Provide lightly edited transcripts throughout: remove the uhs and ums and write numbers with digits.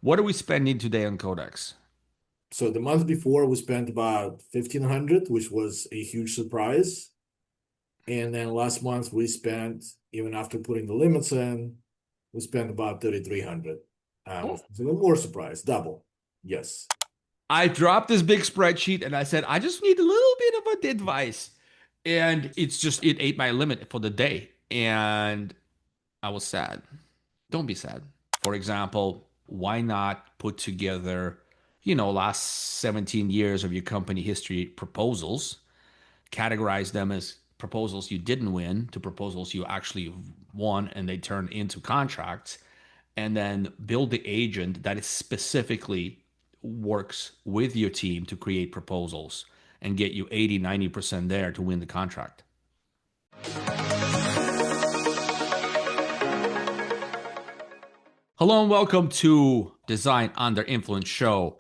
What are we spending today on Codex? So the month before we spent about 1,500, which was a huge surprise. And then last month we spent, even after putting the limits in, we spent about 3,300. Oh, It's a little more surprise, double. Yes. I dropped this big spreadsheet and I said, I just need a little bit of advice. And it ate my limit for the day. And I was sad. Don't be sad. For example, why not put together, last 17 years of your company history proposals, categorize them as proposals you didn't win to proposals you actually won and they turned into contracts, and then build the agent that is specifically works with your team to create proposals and get you 80, 90% there to win the contract. Hello and welcome to Design Under Influence Show.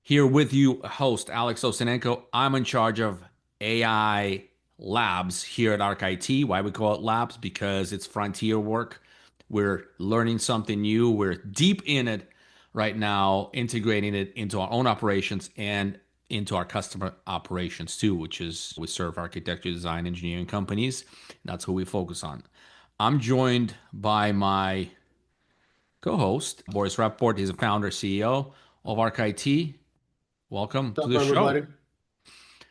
Here with you, host Alex Osenenko. I'm in charge of AI labs here at Arc IT. Why we call it labs? Because it's frontier work. We're learning something new. We're deep in it right now, integrating it into our own operations and into our customer operations too, which is we serve architecture, design, engineering companies. That's who we focus on. I'm joined by my co-host, Boris Rapport. He's a founder, CEO of Arc IT. Welcome to What's the up, show. everybody?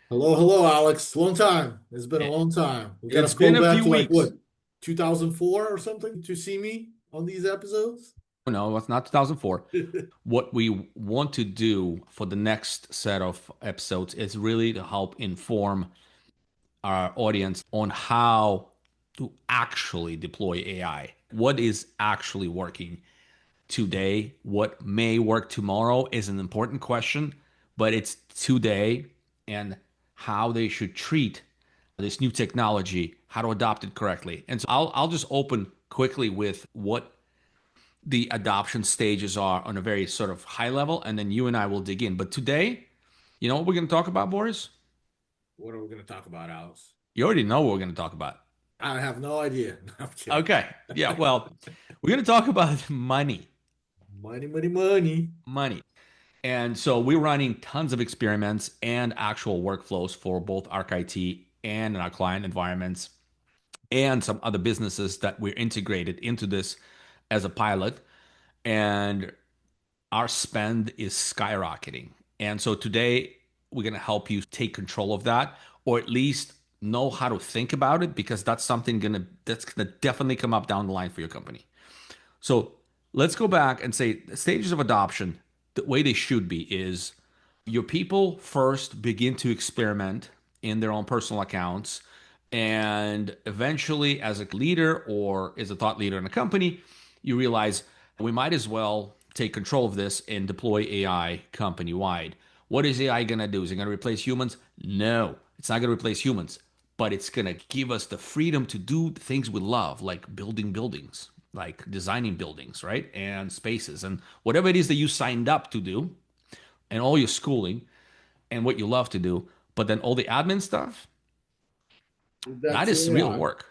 Hello, hello, Alex. Long time. It's been a It, long time. We got to it's been scroll a back few to like weeks. what, 2004 or something to see me on these episodes? Oh, no, it's not 2004. What we want to do for the next set of episodes is really to help inform our audience on how to actually deploy AI. What is actually working today? What may work tomorrow is an important question, but it's today and how they should treat this new technology, how to adopt it correctly. And so I'll just open quickly with what the adoption stages are on a very sort of high level, and then you and I will dig in. But today, you know what we're going to talk about, Boris? What are we going to talk about, Alex? You already know what we're going to talk about. I have no idea. No, I'm kidding. Okay. Yeah. Well, we're going to talk about money. Money, money, money. Money. And so we're running tons of experiments and actual workflows for both Arc IT and in our client environments and some other businesses that we're integrated into this as a pilot. And our spend is skyrocketing. And so today we're going to help you take control of that, or at least know how to think about it, because that's going to definitely come up down the line for your company. So let's go back and say the stages of adoption, the way they should be is your people first begin to experiment in their own personal accounts. And eventually, as a leader or as a thought leader in a company, you realize we might as well take control of this and deploy AI company wide. What is AI going to do? Is it going to replace humans? No, it's not going to replace humans, but it's going to give us the freedom to do things we love, like building buildings, like designing buildings, right? And spaces and whatever it is that you signed up to do and all your schooling and what you love to do. But then all the admin stuff, that That's is real AI. work.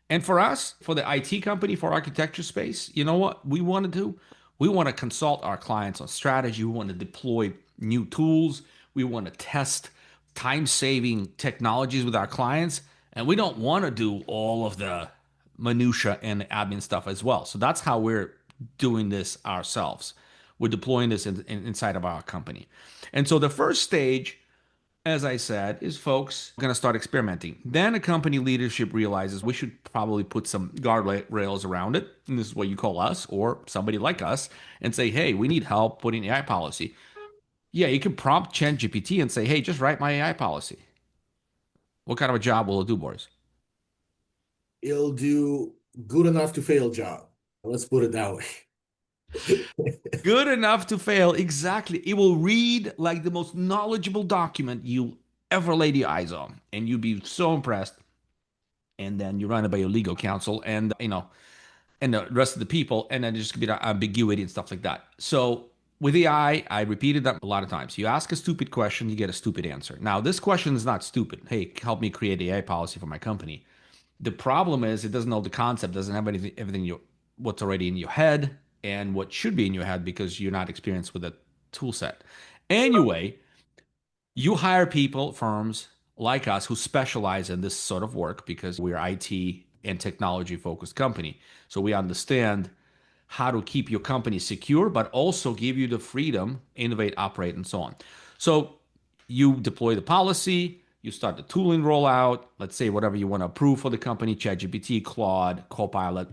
And for us, for the IT company, for architecture space, you know what we want to do? We want to consult our clients on strategy. We want to deploy new tools. We want to test time saving technologies with our clients. And we don't want to do all of the minutia and admin stuff as well. So that's how we're doing this ourselves. We're deploying this inside of our company. And so the first stage, as I said, is folks going to start experimenting. Then a company leadership realizes we should probably put some guardrails around it. And this is what you call us or somebody like us and say, hey, we need help putting AI policy. Yeah, you can prompt ChatGPT and say, hey, just write my AI policy. What kind of a job will it do, Boris? It'll do good enough to fail job. Let's put it that way. Good enough to fail. Exactly. It will read like the most knowledgeable document you ever laid your eyes on. And you'll be so impressed. And then you run it by your legal counsel and the rest of the people, and then there's just gonna be ambiguity and stuff like that. So with AI, I repeated that a lot of times. You ask a stupid question, you get a stupid answer. Now, this question is not stupid. Hey, help me create AI policy for my company. The problem is it doesn't know the concept, doesn't have anything, everything what's already in your head, and what should be in your head because you're not experienced with the tool set. Anyway, you hire people, firms like us who specialize in this sort of work because we're IT and technology focused company. So we understand how to keep your company secure, but also give you the freedom, innovate, operate, and so on. So you deploy the policy, you start the tooling rollout, let's say whatever you want to approve for the company, ChatGPT, Claude, Copilot,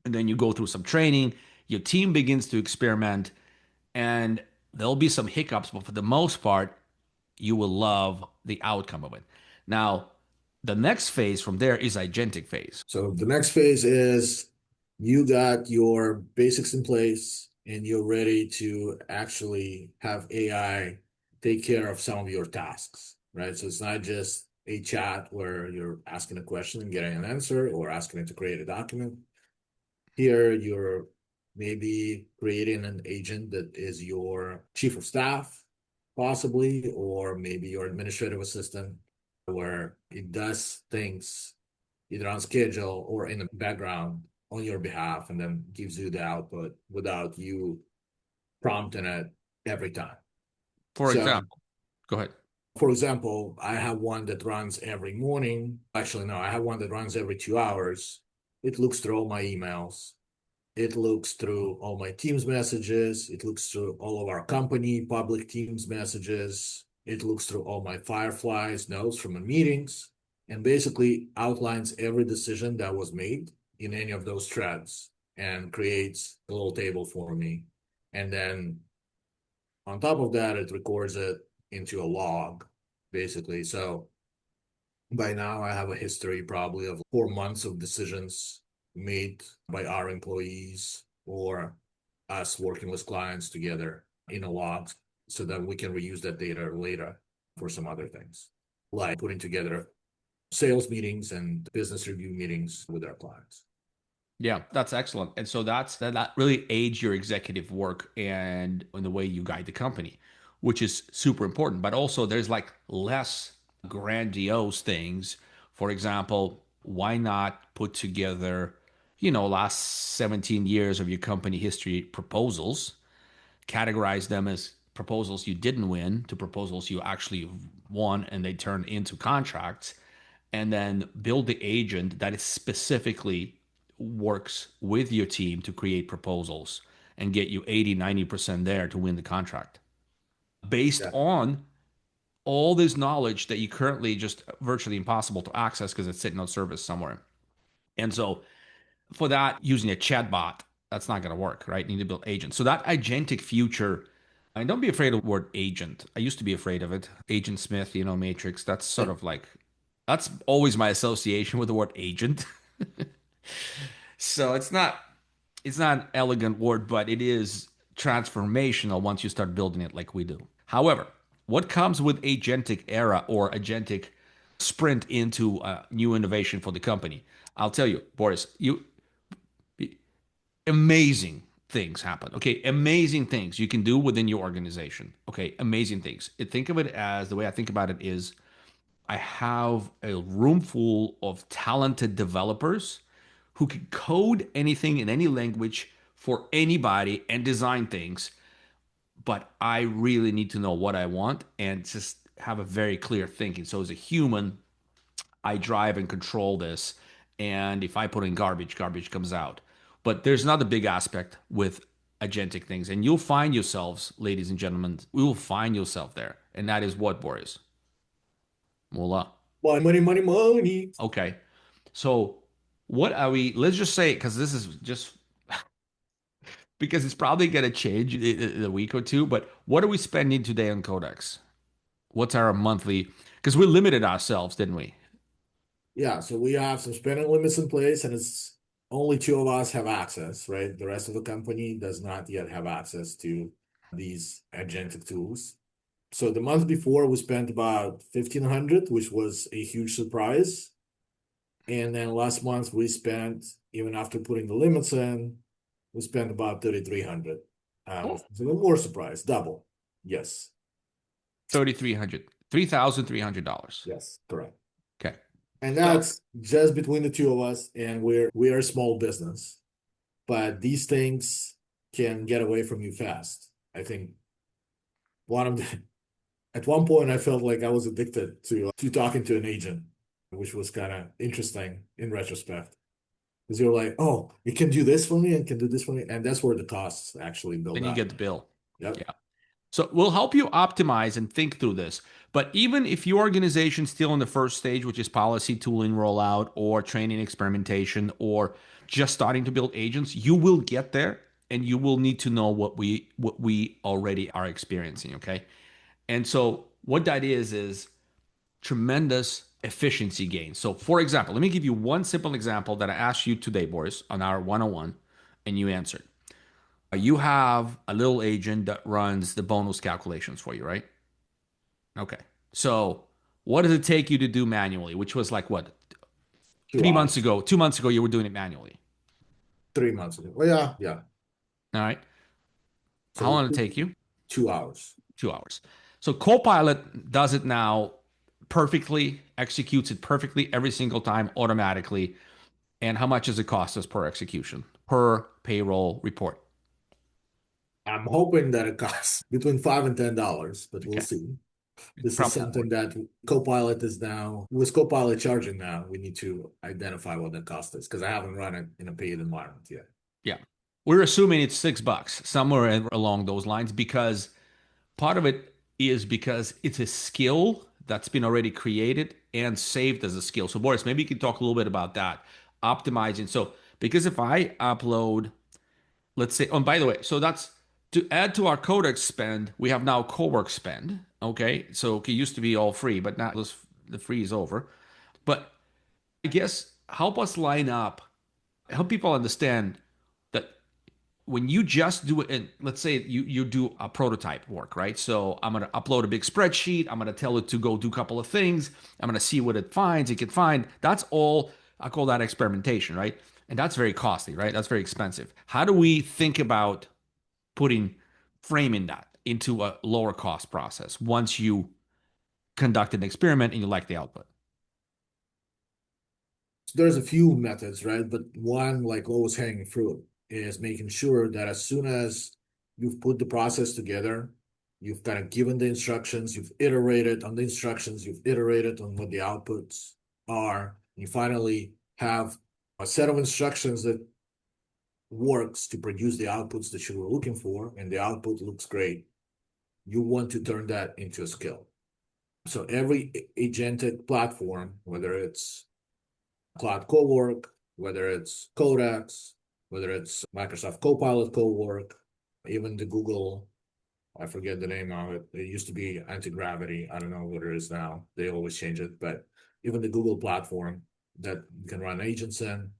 and then you go through some training. Your team begins to experiment, and there'll be some hiccups, but for the most part, you will love the outcome of it. Now, the next phase from there is agentic phase. So the next phase is you got your basics in place and you're ready to actually have AI take care of some of your tasks, right? So it's not just a chat where you're asking a question and getting an answer or asking it to create a document. Here, you're maybe creating an agent that is your chief of staff, possibly, or maybe your administrative assistant, where it does things either on schedule or in the background on your behalf and then gives you the output without you prompting it every time. For So, example, go ahead. for example, I have one that runs every morning. Actually, no, I have one that runs every 2 hours. It looks through all my emails. It looks through all my Teams messages. It looks through all of our company public Teams messages. It looks through all my Fireflies notes from the meetings and basically outlines every decision that was made in any of those threads and creates a little table for me. And then on top of that, it records it into a log, basically. So by now, I have a history probably of 4 months of decisions made by our employees or us working with clients together in a log so that we can reuse that data later for some other things, like putting together sales meetings and business review meetings with our clients. Yeah, that's excellent. And so that really aids your executive work and in the way you guide the company, which is super important. But also there's like less grandiose things. For example, why not put together, last 17 years of your company history proposals, categorize them as proposals you didn't win to proposals you actually won and they turn into contracts, and then build the agent that is specifically works with your team to create proposals and get you 80-90% there to win the contract based Yeah. on all this knowledge that you currently just virtually impossible to access because it's sitting on service somewhere. And so for that, using a chatbot, that's not going to work, right? You need to build agents. So that agentic future, and don't be afraid of the word agent. I used to be afraid of it. Agent Smith, Matrix. That's sort of like, that's always my association with the word agent. So it's not an elegant word, but it is transformational once you start building it like we do. However, what comes with agentic era or agentic sprint into new innovation for the company? I'll tell you, Boris, you amazing things happen. Okay, amazing things you can do within your organization. Okay, amazing things. Think of it as the way I think about it is I have a room full of talented developers who can code anything in any language for anybody and design things. But I really need to know what I want and just have a very clear thinking. So as a human, I drive and control this. And if I put in garbage, garbage comes out. But there's another big aspect with agentic things. And you'll find yourselves, ladies and gentlemen, we will find yourself there. And that is what, Boris? Voila. Money, money, money, money. Okay. So what are we, let's just say, because this is just because it's probably going to change in a week or two, but what are we spending today on Codex? What's our monthly? Because we limited ourselves, didn't we? Yeah, so we have some spending limits in place, and it's only two of us have access, right? The rest of the company does not yet have access to these agentic tools. So the month before, we spent about 1,500, which was a huge surprise. And then last month, we spent, even after putting the limits in, we spent about 3,300. Oh, It's a little more surprise, double. Yes, 3,300, $3,300. yes, correct. Okay. And So that's just between the two of us, and we are a small business. But these things can get away from you fast. I think one of the at one point I felt like I was addicted to talking to an agent, which was kind of interesting in retrospect. Because you're like, oh, it can do this for me and can do this for me. And that's where the costs actually build Then you get up. the bill. Yep. Yeah. So we'll help you optimize and think through this. But even if your organization's still in the first stage, which is policy tooling rollout or training experimentation or just starting to build agents, you will get there and you will need to know what we already are experiencing, okay? And so what that is tremendous efficiency gains. So for example, let me give you one simple example that I asked you today, Boris, on our 101, and you answered. You have a little agent that runs the bonus calculations for you, right? Okay. So what does it take you to do manually? Which was like what? 3 months 2 hours, ago, 2 months ago, you were doing it manually. 3 months ago. Well, yeah, yeah. All right. How So long did it take you? 2 hours. 2 hours. So Copilot does it now perfectly, executes it perfectly every single time automatically. And how much does it cost us per execution, per payroll report? I'm hoping that it costs between $5 and $10, but we'll Okay. see. It's This is probably more. something that Copilot is now, with Copilot charging now, we need to identify what the cost is because I haven't run it in a paid environment yet. Yeah. We're assuming it's $6, somewhere along those lines, because part of it is because it's a skill that's been already created and saved as a skill. So, Boris, maybe you can talk a little bit about that, optimizing. So, because if I upload, let's say, oh, and by the way, so that's to add to our codex spend, we have now cowork spend. Okay. So, it used to be all free, but now the free is over. But I guess help us line up, help people understand that when you just do it, and let's say you do a prototype work, right? So I'm going to upload a big spreadsheet. I'm going to tell it to go do a couple of things. I'm going to see what it finds. It can find. That's all. I call that experimentation, right? And that's very costly, right? That's very expensive. How do we think about putting framing that into a lower cost process once you conduct an experiment and you like the output? So there's a few methods, right? But one, like always hanging fruit, is making sure that as soon as you've put the process together, you've kind of given the instructions, you've iterated on the instructions, you've iterated on what the outputs are, you finally have a set of instructions that works to produce the outputs that you were looking for, and the output looks great. You want to turn that into a skill. So every agentic platform, whether it's Cloud Cowork, whether it's Codex, whether it's Microsoft Copilot Cowork, even the Google, I forget the name of it. It used to be Anti-Gravity. I don't know what it is now. They always change it. But even the Google platform that you can run agents in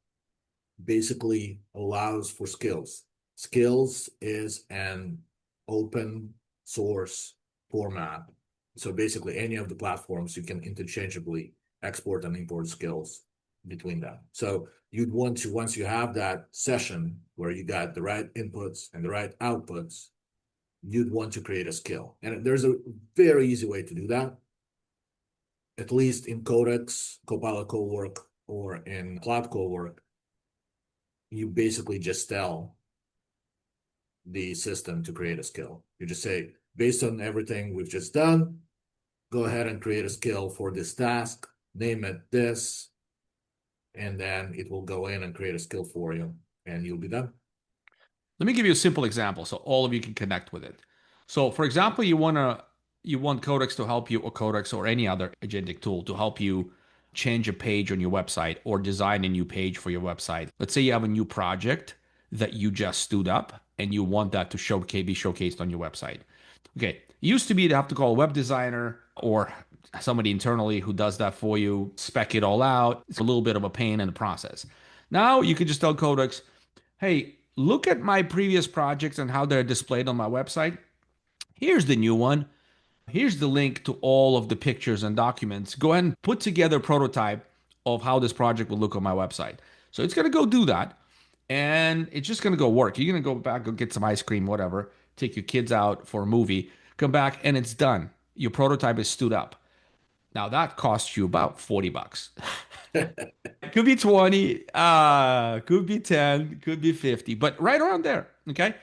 basically allows for skills. Skills is an open source format. So basically, any of the platforms you can interchangeably export and import skills between them. So you'd want to, once you have that session where you got the right inputs and the right outputs, you'd want to create a skill. And there's a very easy way to do that, at least in Codex, Copilot Cowork, or in Cloud Cowork. You basically just tell the system to create a skill. You just say, based on everything we've just done, go ahead and create a skill for this task, name it this, and then it will go in and create a skill for you, and you'll be done. Let me give you a simple example so all of you can connect with it. So, for example, you want Codex to help you, or Codex or any other agentic tool to help you change a page on your website or design a new page for your website. Let's say you have a new project that you just stood up and you want that to be showcased on your website. Okay, it used to be to have to call a web designer or somebody internally who does that for you, spec it all out. It's a little bit of a pain in the process. Now you can just tell Codex, hey, look at my previous projects and how they're displayed on my website. Here's the new one. Here's the link to all of the pictures and documents. Go ahead and put together a prototype of how this project will look on my website. So it's going to go do that. And it's just going to go work. You're going to go back, go get some ice cream, whatever, take your kids out for a movie, come back, and it's done. Your prototype is stood up. Now that costs you about $40. Could be 20, could be 10, could be 50, but right around there. Okay.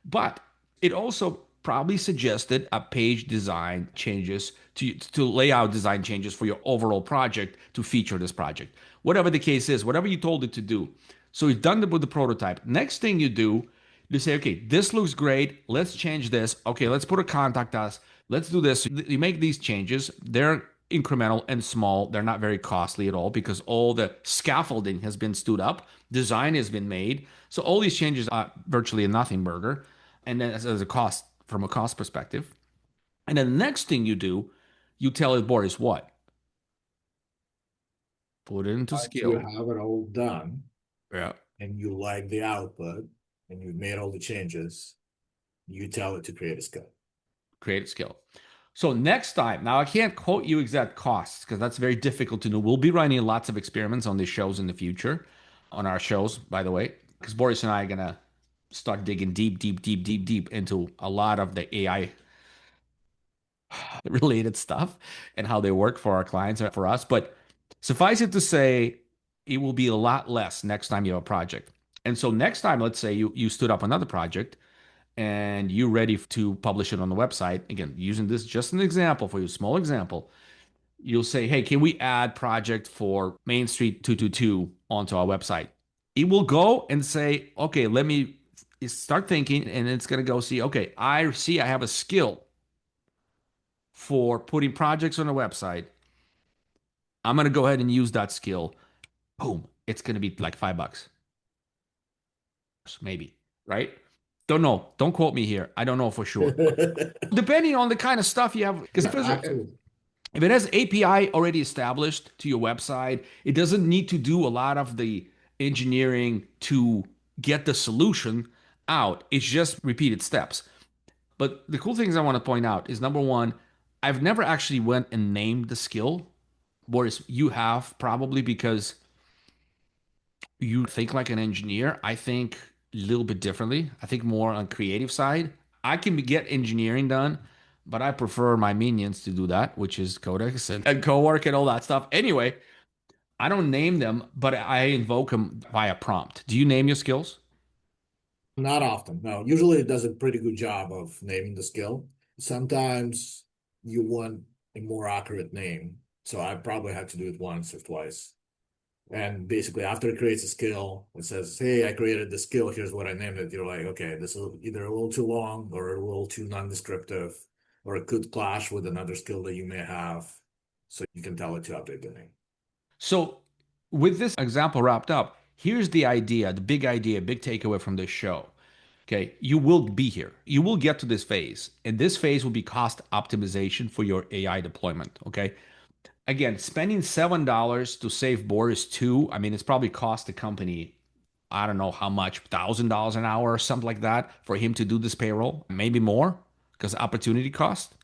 But it also probably suggested a page design changes to layout design changes for your overall project to feature this project. Whatever the case is, whatever you told it to do. So you've done it with the prototype. Next thing you do, you say, okay, this looks great. Let's change this. Okay, let's put a contact us. Let's do this. You make these changes. They're incremental and small. They're not very costly at all because all the scaffolding has been stood up, design has been made. So all these changes are virtually a nothing burger. And then as a cost, from a cost perspective. And then the next thing you do, you tell it, Boris, what? Put it into Once you skill. have it all done Yeah. and you like the output and you've made all the changes, you tell it to create a skill. Create a skill. So next time, now I can't quote you exact costs because that's very difficult to know. We'll be running lots of experiments on these shows in the future, on our shows, by the way, because Boris and I are gonna start digging deep, deep, deep, deep, deep into a lot of the AI related stuff and how they work for our clients and for us. But suffice it to say, it will be a lot less next time you have a project. And so next time, let's say you stood up another project and you're ready to publish it on the website. Again, using this just an example for you, small example. You'll say, hey, can we add project for Main Street 222 onto our website? It will go and say, okay, let me start thinking, and it's going to go see, okay, I see I have a skill for putting projects on a website. I'm going to go ahead and use that skill. Boom. It's going to be like $5, maybe, right? Don't know. Don't quote me here. I don't know for sure. Depending on the kind of stuff you have, because Yeah, actually, if it has API already established to your website, it doesn't need to do a lot of the engineering to get the solution out. It's just repeated steps. But the cool things I want to point out is number one, I've never actually went and named the skill, whereas you have probably because you think like an engineer. I think a little bit differently. I think more on creative side. I can get engineering done, but I prefer my minions to do that, which is Codex and co-work and all that stuff. Anyway, I don't name them, but I invoke them via prompt. Do you name your skills? not often. No, usually it does a pretty good job of naming the skill. Sometimes you want a more accurate name. So I probably had to do it once or twice. And basically, after it creates a skill, it says, hey, I created the skill. Here's what I named it. You're like, okay, this is either a little too long or a little too non-descriptive, or it could clash with another skill that you may have. So you can tell it to update the name. So, with this example wrapped up, here's the idea, the big idea, big takeaway from this show. Okay, you will be here. You will get to this phase, and this phase will be cost optimization for your AI deployment. Okay, again, spending $7 to save Boris 2, I mean, it's probably cost the company, I don't know how much, $1,000 an hour or something like that for him to do this payroll, maybe more because opportunity cost.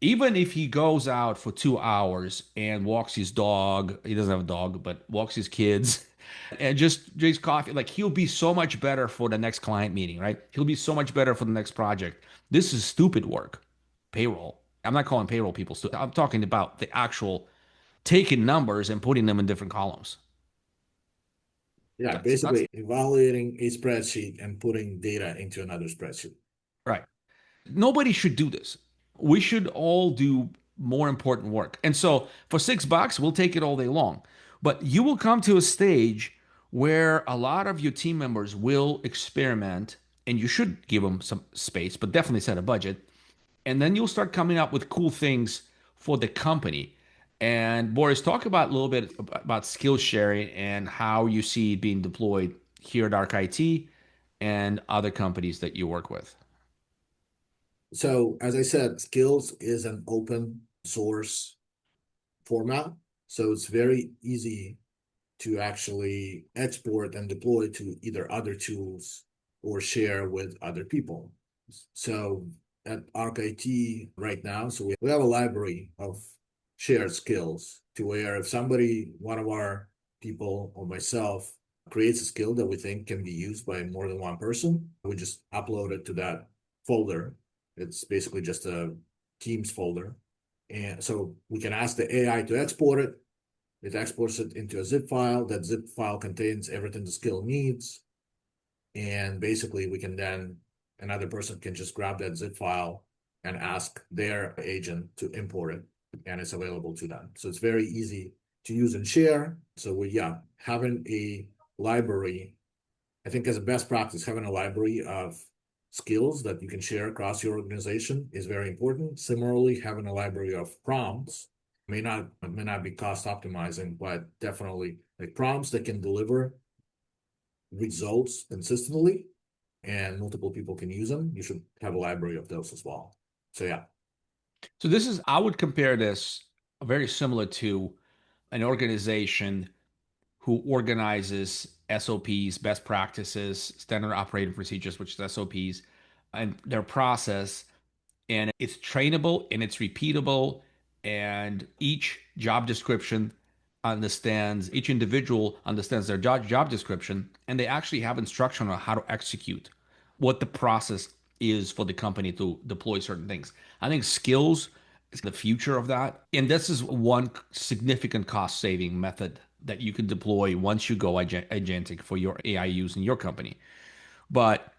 Even if he goes out for 2 hours and walks his dog, he doesn't have a dog, but walks his kids and just drinks coffee, like he'll be so much better for the next client meeting, right? He'll be so much better for the next project. This is stupid work. Payroll. I'm not calling payroll people stupid. I'm talking about the actual taking numbers and putting them in different columns. Yeah, That's basically evaluating a spreadsheet and putting data into another spreadsheet. right. Nobody should do this. We should all do more important work. And so for $6, we'll take it all day long. But you will come to a stage where a lot of your team members will experiment, and you should give them some space, but definitely set a budget. And then you'll start coming up with cool things for the company. And Boris, talk about a little bit about skill sharing and how you see it being deployed here at Arc IT and other companies that you work with. So, as I said, Skills is an open source format. So it's very easy to actually export and deploy to either other tools or share with other people. So at ArcIT right now, so we have a library of shared skills to where if somebody, one of our people or myself, creates a skill that we think can be used by more than one person, we just upload it to that folder. It's basically just a Teams folder. And so we can ask the AI to export it. It exports it into a zip file. That zip file contains everything the skill needs. And basically, we can then another person can just grab that zip file and ask their agent to import it, and it's available to them. So it's very easy to use and share. So yeah, having a library, I think as a best practice, having a library of skills that you can share across your organization is very important. Similarly, having a library of prompts may not be cost optimizing, but definitely like prompts that can deliver results consistently and multiple people can use them. You should have a library of those as well. So yeah. So I would compare this very similar to an organization who organizes SOPs, best practices, standard operating procedures, which is SOPs, and their process, and it's trainable and it's repeatable, and each individual understands their job description, and they actually have instruction on how to execute what the process is for the company to deploy certain things. I think skills is the future of that, and this is one significant cost saving method that you can deploy once you go agentic for your AI use in your company. But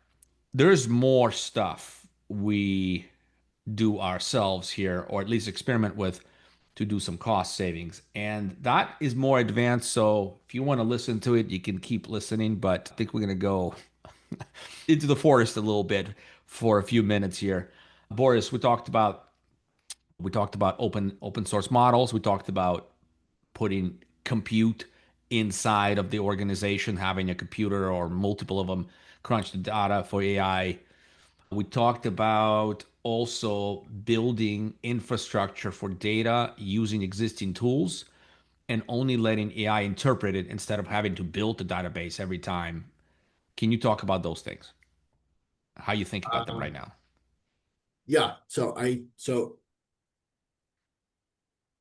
there's more stuff we do ourselves here, or at least experiment with, to do some cost savings. And that is more advanced. So if you want to listen to it, you can keep listening. But I think we're going to go into the forest a little bit for a few minutes here. Boris, we talked about open source models. We talked about putting compute inside of the organization, having a computer or multiple of them crunch the data for AI. We talked about also building infrastructure for data using existing tools and only letting AI interpret it instead of having to build the database every time. Can you talk about those things? How you think about them Uh, right now? yeah. So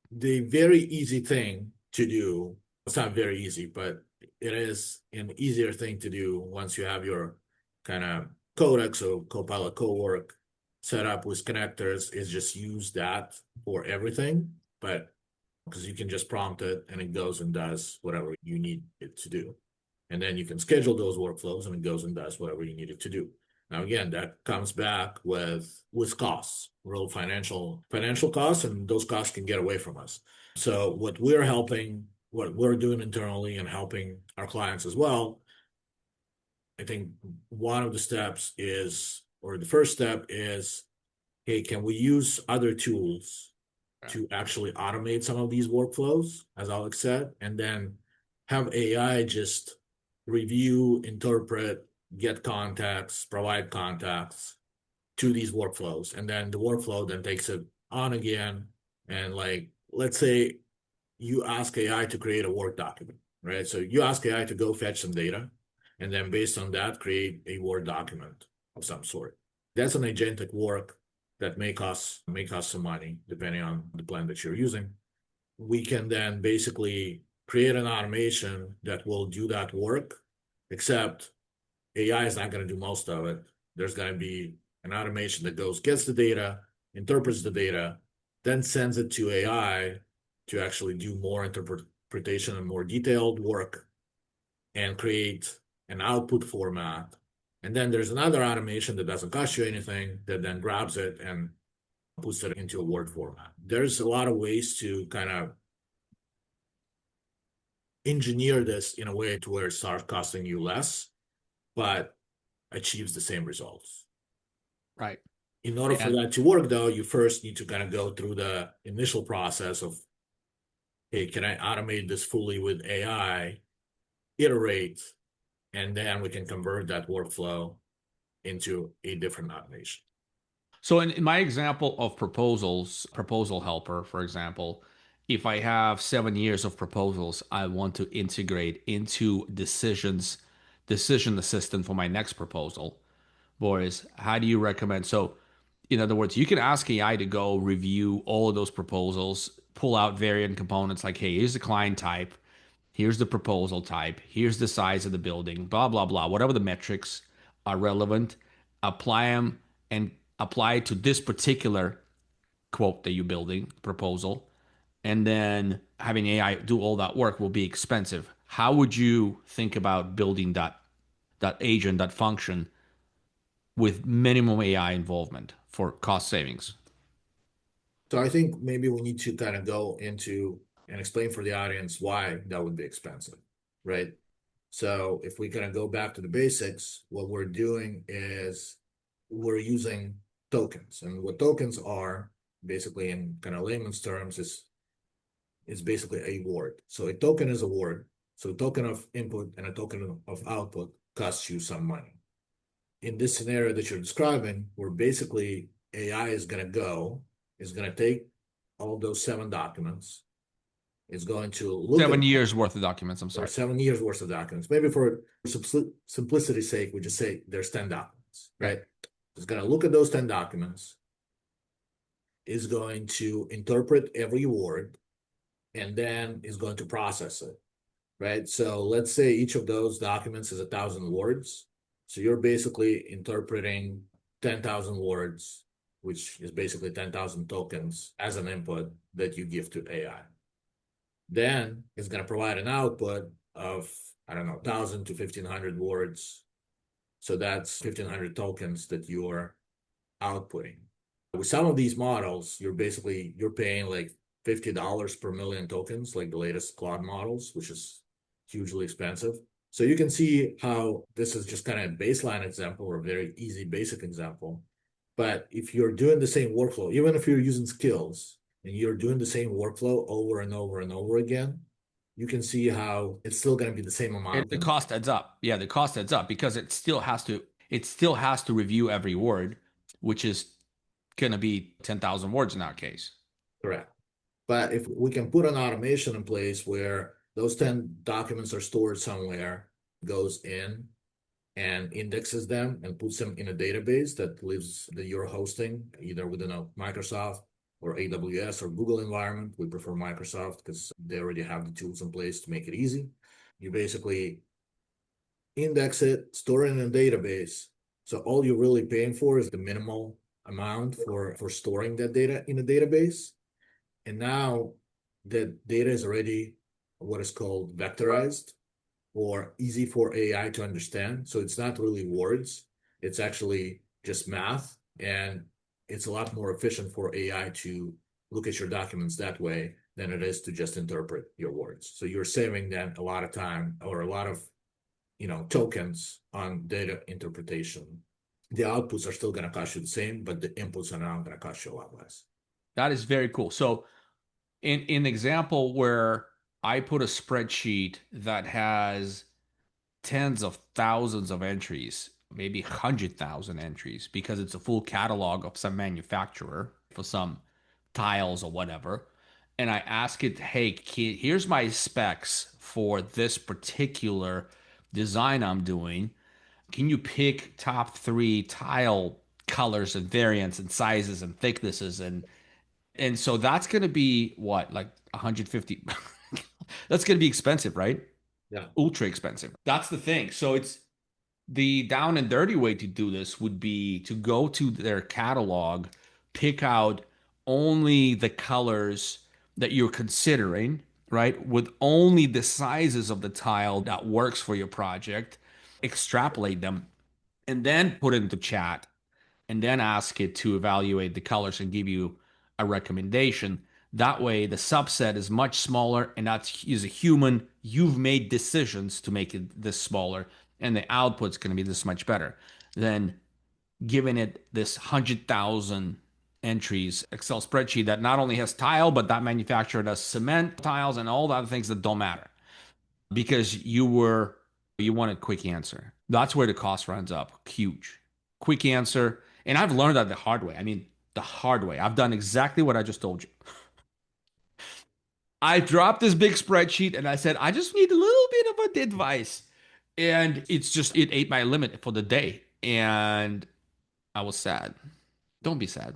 the very easy thing to do, it's not very easy, but it is an easier thing to do once you have your kind of codex or Copilot cowork set up with connectors, is just use that for everything. But because you can just prompt it and it goes and does whatever you need it to do. And then you can schedule those workflows and it goes and does whatever you need it to do. Now, again, that comes back with costs, real financial costs, and those costs can get away from us. So what we're doing internally and helping our clients as well, I think one of the steps is, or the first step is, hey, can we use other tools to actually automate some of these workflows, as Alex said, and then have AI just review, interpret, get contacts, provide contacts to these workflows. And then the workflow then takes it on again. And like, let's say you ask AI to create a Word document, right? So you ask AI to go fetch some data, and then based on that, create a Word document of some sort. That's an agentic work that make us some money, depending on the plan that you're using. We can then basically create an automation that will do that work, except AI is not going to do most of it. There's going to be an automation that gets the data, interprets the data, then sends it to AI to actually do more interpretation and more detailed work and create an output format. And then there's another automation that doesn't cost you anything that then grabs it and puts it into a Word format. There's a lot of ways to kind of engineer this in a way to where it starts costing you less, but achieves the same results. Right. In order for And that to work, though, you first need to kind of go through the initial process of, hey, can I automate this fully with AI, iterate, and then we can convert that workflow into a different automation. so in my example of proposal helper, for example, if I have 7 years of proposals I want to integrate into decision assistant for my next proposal, Boris, how do you recommend? So, in other words, you can ask AI to go review all of those proposals, pull out variant components like, hey, here's the client type, here's the proposal type, here's the size of the building, blah, blah, blah, whatever the metrics are relevant, apply them and apply it to this particular quote that you're building, proposal. And then having AI do all that work will be expensive. How would you think about building that agent, that function with minimum AI involvement for cost savings. So I think maybe we need to kind of go into and explain for the audience why that would be expensive, right? So if we kind of go back to the basics, what we're doing is we're using tokens. And what tokens are, basically in kind of layman's terms, is basically a word. So a token is a word. So a token of input and a token of output costs you some money. In this scenario that you're describing, where basically AI is going to take all those 7 documents, is going to look at 7 years worth of documents. I'm or sorry. 7 years worth of documents. Maybe for simplicity's sake, we just say there's 10 documents, Okay. right? It's going to look at those 10 documents, is going to interpret every word, and then is going to process it, right? So let's say each of those documents is 1,000 words. So you're basically interpreting 10,000 words, which is basically 10,000 tokens as an input that you give to AI. Then it's going to provide an output of, I don't know, 1,000 to 1,500 words. So that's 1,500 tokens that you're outputting. With some of these models, you're paying like $50 per million tokens, like the latest Claude models, which is hugely expensive. So you can see how this is just kind of a baseline example or a very easy basic example. But if you're doing the same workflow, even if you're using skills and you're doing the same workflow over and over and over again, you can see how it's still going to be the same And amount. the cost adds up. Yeah, the cost adds up because it still has to review every word, which is going to be 10,000 words in our case. Correct. But if we can put an automation in place where those 10 documents are stored somewhere, goes in and indexes them and puts them in a database that you're hosting, either within a Microsoft or AWS or Google environment. We prefer Microsoft because they already have the tools in place to make it easy. You basically index it, store it in a database. So all you're really paying for is the minimal amount for storing that data in a database. And now the data is already what is called vectorized or easy for AI to understand. So it's not really words, it's actually just math. And it's a lot more efficient for AI to look at your documents that way than it is to just interpret your words. So you're saving them a lot of time or a lot of tokens on data interpretation. The outputs are still going to cost you the same, but the inputs are now going to cost you a lot less. That is very cool. So in the example where I put a spreadsheet that has tens of thousands of entries, maybe 100,000 entries, because it's a full catalog of some manufacturer for some tiles or whatever. And I ask it, hey, here's my specs for this particular design I'm doing. Can you pick top three tile colors and variants and sizes and thicknesses and so that's going to be what, like 150. That's going to be expensive, right? Yeah. Ultra expensive. That's the thing. So it's the down and dirty way to do this would be to go to their catalog, pick out only the colors that you're considering, right? With only the sizes of the tile that works for your project, extrapolate them, and then put it into chat, and then ask it to evaluate the colors and give you a recommendation. That way, the subset is much smaller, and that is a human. You've made decisions to make it this smaller, and the output's going to be this much better than giving it this 100,000 entries Excel spreadsheet that not only has tile, but that manufacturer does cement tiles and all the other things that don't matter because you want a quick answer. That's where the cost runs up. Huge. Quick answer. And I've learned that the hard way. I mean, the hard way. I've done exactly what I just told you. I dropped this big spreadsheet and I said, I just need a little bit of advice. And it ate my limit for the day. And I was sad. Don't be sad.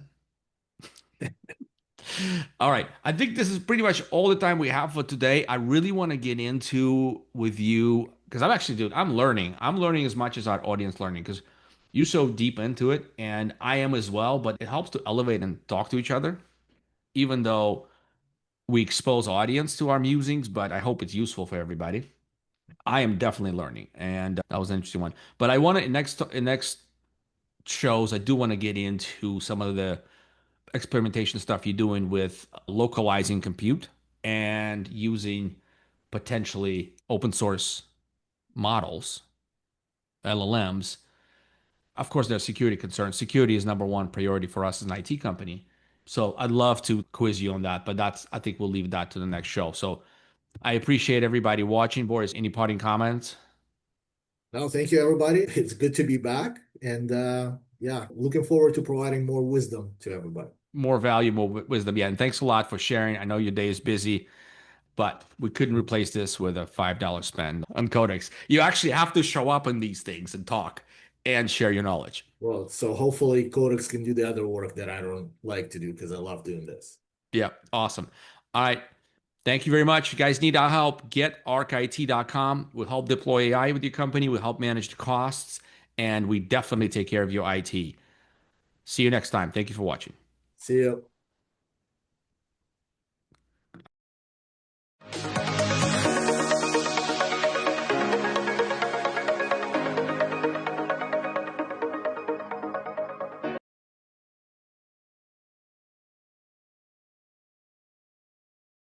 All right. I think this is pretty much all the time we have for today. I really want to get into with you because I'm actually, dude, I'm learning. I'm learning as much as our audience learning because you're so deep into it and I am as well. But it helps to elevate and talk to each other, even though we expose audience to our musings. But I hope it's useful for everybody. I am definitely learning, and that was an interesting one. But I want to next shows, I do want to get into some of the experimentation stuff you're doing with localizing compute and using potentially open source models, LLMs. Of course, there's security concerns. Security is number one priority for us as an IT company. So I'd love to quiz you on that, but I think we'll leave that to the next show. So I appreciate everybody watching. Boris, any parting comments? No, thank you, everybody. It's good to be back. And yeah, looking forward to providing more wisdom to everybody. More valuable wisdom. Yeah. And thanks a lot for sharing. I know your day is busy, but we couldn't replace this with a $5 spend on Codex. You actually have to show up on these things and talk and share your knowledge. Well, so hopefully Codex can do the other work that I don't like to do because I love doing this. Yeah. Awesome. All right. Thank you very much. If you guys need our help, get arcit.com. We'll help deploy AI with your company. We'll help manage the costs, and we definitely take care of your IT. See you next time. Thank you for watching. See you.